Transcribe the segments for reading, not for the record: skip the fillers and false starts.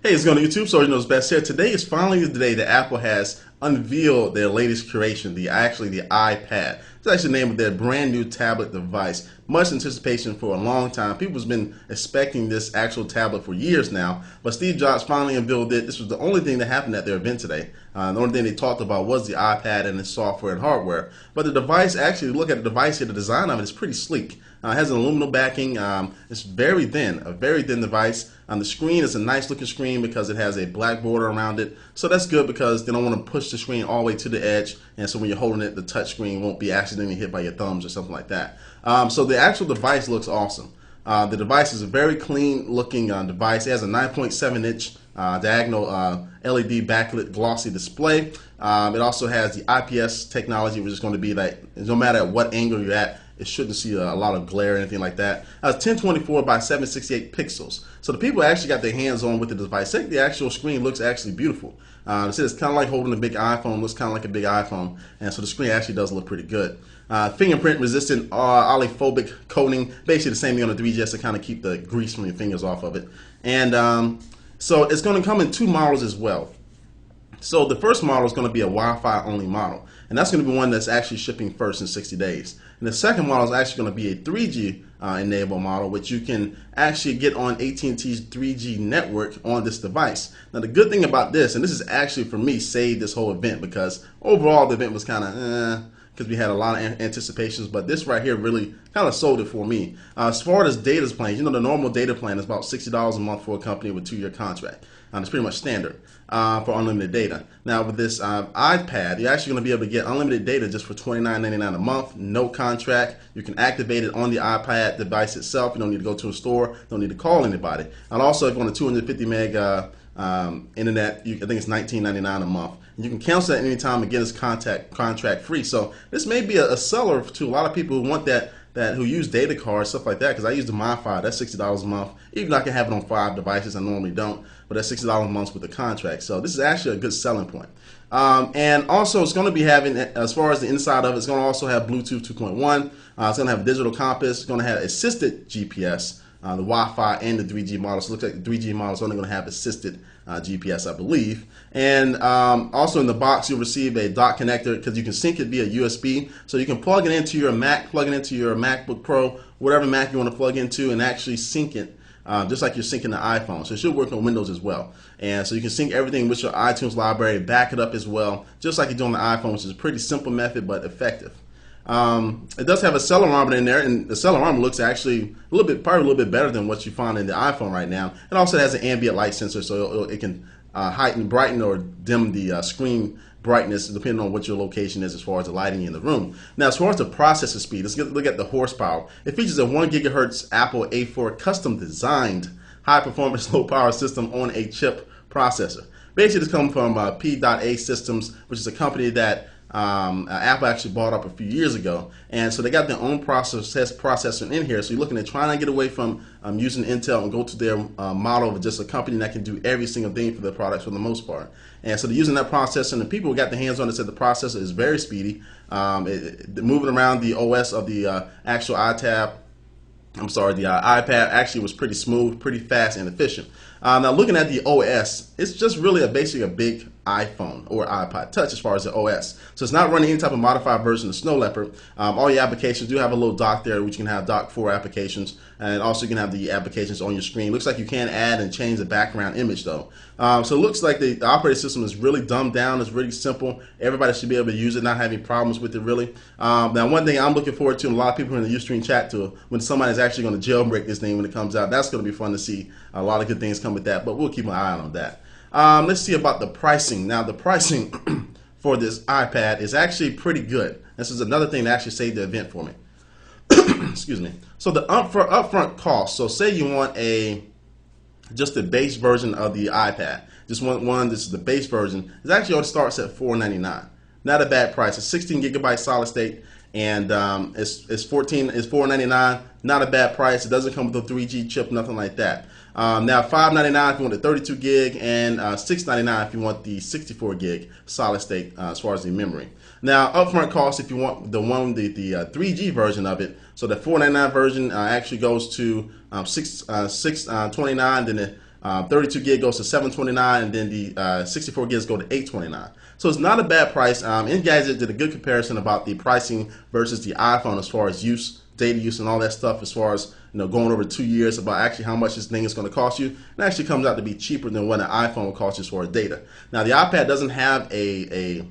Hey, it's going to YouTube, so you know it's best here. Today is finally the day that Apple has unveiled their latest creation, the iPad. It's actually the name of their brand new tablet device. Much anticipation for a long time. People's been expecting this actual tablet for years now, but Steve Jobs finally unveiled it. This was the only thing that happened at their event today. The only thing they talked about was the iPad and its software and hardware. But the device, actually, look at the device here, the design of it is pretty sleek. It has an aluminum backing. It's very thin, a very thin device. The screen is a nice looking screen because it has a black border around it. So that's good because they don't want to push the screen all the way to the edge. And so when you're holding it, the touch screen won't be accidentally hit by your thumbs or something like that. So the actual device looks awesome. The device is a very clean looking device. It has a 9.7-inch diagonal LED backlit glossy display. It also has the IPS technology, which is going to be like, no matter at what angle you're at, it shouldn't see a lot of glare or anything like that. It's 1024 by 768 pixels. So the people actually got their hands on with the device. I think the actual screen looks actually beautiful. It's kind of like holding a big iPhone, looks kind of like a big iPhone. And so the screen actually does look pretty good. Fingerprint resistant oliphobic coating, basically the same thing on the 3GS to kind of keep the grease from your fingers off of it. And so it's going to come in two models as well. So the first model is going to be a Wi-Fi only model, and that's going to be one that's actually shipping first in 60 days. And the second model is actually going to be a 3G enabled model, which you can actually get on AT&T's 3G network on this device. Now the good thing about this, and this is actually for me saved this whole event because overall the event was kind of because we had a lot of anticipations, but this right here really kind of sold it for me. As far as data plans, you know, the normal data plan is about $60 a month for a company with a 2-year contract. It's pretty much standard for unlimited data. Now with this iPad, you're actually going to be able to get unlimited data just for $29.99 a month, no contract. You can activate it on the iPad device itself. You don't need to go to a store, don't need to call anybody. And also if you want a 250 meg internet, I think it's $19.99 a month. You can cancel at any time. Again, it's contract free. So this may be a seller to a lot of people who want that who use data cards, stuff like that, because I use the MiFi. That's $60 a month. Even though I can have it on 5 devices, I normally don't, but that's $60 a month with the contract. So this is actually a good selling point. And also it's going to be having, as far as the inside of it, it's going to also have Bluetooth 2.1. It's going to have digital compass. It's going to have assisted GPS. The Wi-Fi and the 3G model. So it looks like the 3G model is only going to have assisted GPS, I believe. And also in the box, you'll receive a dock connector because you can sync it via USB. So you can plug it into your Mac, plug it into your MacBook Pro, whatever Mac you want to plug into, and actually sync it just like you're syncing the iPhone. So it should work on Windows as well. And so you can sync everything with your iTunes library, back it up as well, just like you do on the iPhone, which is a pretty simple method but effective. It does have a accelerometer in there, and the accelerometer looks actually probably a little bit better than what you find in the iPhone right now. It also has an ambient light sensor, so it can heighten, brighten, or dim the screen brightness depending on what your location is as far as the lighting in the room. Now, as far as the processor speed, let's look at the horsepower. It features a 1 gigahertz Apple A4 custom designed high performance low power system on a chip processor. Basically, this comes from P.A Systems, which is a company that Apple actually bought up a few years ago, and so they got their own processor in here. So you're looking at trying to get away from using Intel and go to their model of just a company that can do every single thing for their products for the most part. And so they're using that processor, and the people who got their hands on it said the processor is very speedy. Moving around the OS of the actual iPad actually was pretty smooth, pretty fast, and efficient. Now looking at the OS, it's just really basically a big iPhone or iPod Touch as far as the OS. So it's not running any type of modified version of Snow Leopard. All your applications do have a little dock there, which you can have dock 4 applications, and also you can have the applications on your screen. Looks like you can add and change the background image though. So it looks like the operating system is really dumbed down. It's really simple. Everybody should be able to use it, not having problems with it really. Now one thing I'm looking forward to, and a lot of people in the Ustream chat to, when somebody's actually going to jailbreak this thing when it comes out. That's going to be fun to see. A lot of good things come with that, but we'll keep an eye on that. Let's see about the pricing. Now the pricing for this iPad is actually pretty good. This is another thing that actually saved the event for me. Excuse me. So the upfront cost, so say you want just the base version of the iPad, just one, this is the base version, it actually only starts at $499. Not a bad price. It's 16 gigabyte solid state, and it's $499. Not a bad price. It doesn't come with a 3G chip, nothing like that. Now $599 if you want the 32 gig, and $699 if you want the 64 gig solid state as far as the memory. Now upfront cost if you want the 3G version of it. So the $499 version actually goes to $629. Then the 32 gig goes to $729, and then the 64 gigs go to $829. So it's not a bad price. Engadget did a good comparison about the pricing versus the iPhone as far as use, data use, and all that stuff. As far as going over 2 years about actually how much this thing is going to cost you, it actually comes out to be cheaper than what an iPhone will cost you as far as data. Now the iPad doesn't have it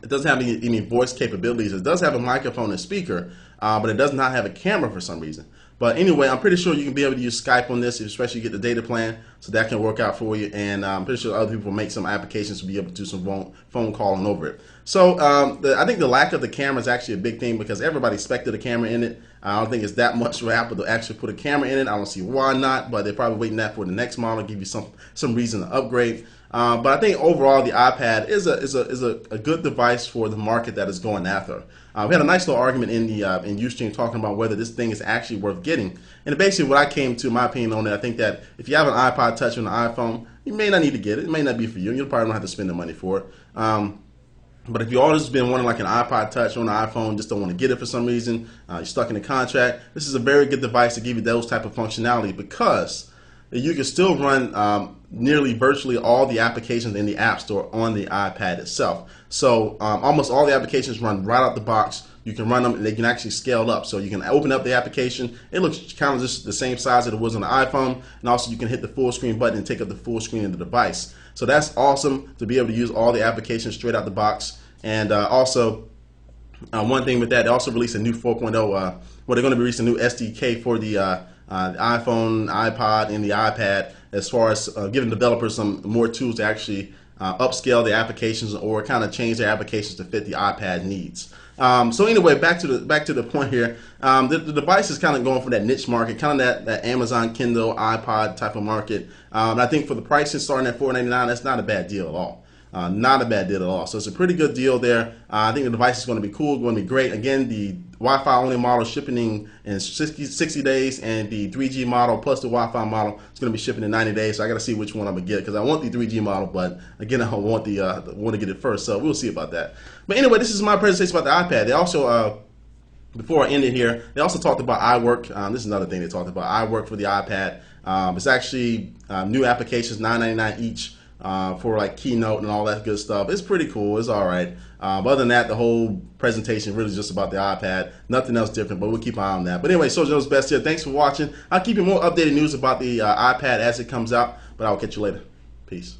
doesn't have any voice capabilities. It does have a microphone and speaker, but it does not have a camera for some reason. But anyway, I'm pretty sure you can be able to use Skype on this, especially you get the data plan, so that can work out for you. And I'm pretty sure other people will make some applications to be able to do some phone calling over it. So I think the lack of the camera is actually a big thing because everybody expected a camera in it. I don't think it's that much for Apple to actually put a camera in it. I don't see why not, but they're probably waiting that for the next model, give you some reason to upgrade. But I think overall the iPad is a good device for the market that is going after. We had a nice little argument in the in Ustream talking about whether this thing is actually worth getting. And basically what I came to, my opinion on it, I think that if you have an iPod Touch and an iPhone, you may not need to get it. It may not be for you. You'll probably don't have to spend the money for it. But if you've always been wanting like an iPod Touch or an iPhone, just don't want to get it for some reason, you're stuck in a contract, this is a very good device to give you those type of functionality because you can still run nearly virtually all the applications in the App Store on the iPad itself. So almost all the applications run right out the box. You can run them and they can actually scale up. So you can open up the application. It looks kind of just the same size that it was on the iPhone. And also you can hit the full screen button and take up the full screen of the device. So that's awesome to be able to use all the applications straight out the box. And also one thing with that, they also released a new 4.0, well, they're going to be releasing a new SDK for the iPhone, iPod, and the iPad as far as giving developers some more tools to actually upscale the applications or kind of change their applications to fit the iPad needs. So anyway, back to the point here. The device is kind of going for that niche market, kind of that Amazon Kindle, iPod type of market. And I think for the pricing starting at $499, that's not a bad deal at all. Not a bad deal at all. So it's a pretty good deal there. I think the device is going to be cool, going to be great. Again, the Wi-Fi only model shipping in 60 days, and the 3G model plus the Wi-Fi model is going to be shipping in 90 days. So I got to see which one I'm going to get because I want the 3G model, but again, I want to get it first. So we'll see about that. But anyway, this is my presentation about the iPad. They also before I end it here, they also talked about iWork. This is another thing they talked about, iWork for the iPad. It's actually new applications, $9.99 each. For like Keynote and all that good stuff. It's pretty cool. It's all right. But other than that, the whole presentation really is just about the iPad. Nothing else different, but we'll keep an eye on that. But anyway, Soldier Knows Best here. Thanks for watching. I'll keep you more updated news about the iPad as it comes out, but I'll catch you later. Peace.